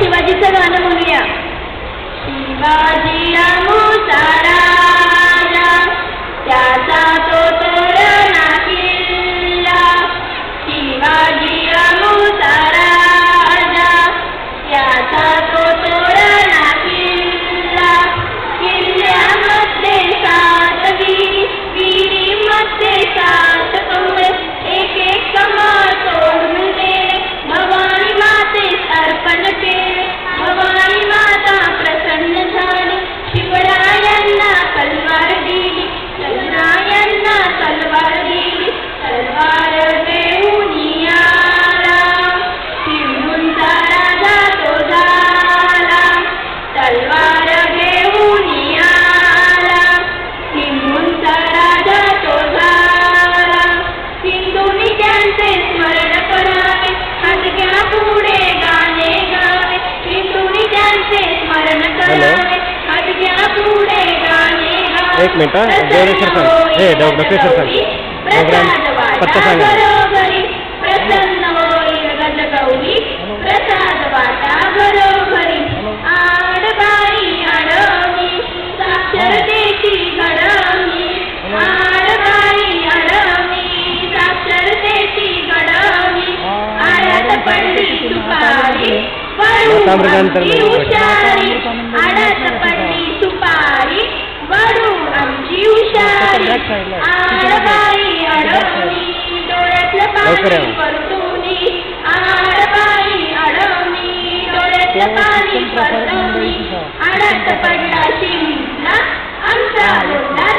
शिवाजीचं गाणं म्हणूया. शिवाजी आमचा राजा, त्याचा तो तोरणा किल्ला. शिवाजी आमचा राजा, त्याचा तो तोरणा किल्ला. किल्ल्यामध्ये 7 विहिरी, विहिरीमध्ये 7 कमळे, एक एक कमळ तोडून दिले, भवानी मातेस अर्पण केले. भवानी माता प्रसन्न झाली, शिवरायांना तलवार दिली, शिवरायांना तलवार दिली. तलवार घेऊन आला, सिंधूचा राजा तो झाला. तलवार घेऊन आला, सिंधूचा राजा तो झाला. सिंधूनी त्यांचे स्मरण करावे, हात घ्या पुढे गाणे गावे. सिंधूनी त्यांचे स्मरण करावे, हात घ्या पुढे गाणे गावे. एक मिनिट देवरेश्वर सर, हे डॉक्टर सर प्रसाद वाटा घरोघरी, प्रसन्न होईल गजगौरी. प्रसाद वाटा घरोघरी, आडबाई अडवली, साक्षरतेची घडवली. आडबाई अडवली, साक्षरतेची घडवली. आडत पडली सुपारी, वडू आमची हुशारी. आडत पडली सुपारी, वडू आमची हुशारी. आडबाई अडवली, डोळ्यातलं पाणी परतुनी. आडबाई अडवली, डोळ्यातलं पाणी परतुनी. आडत पडला शिवला, आमचा बोलला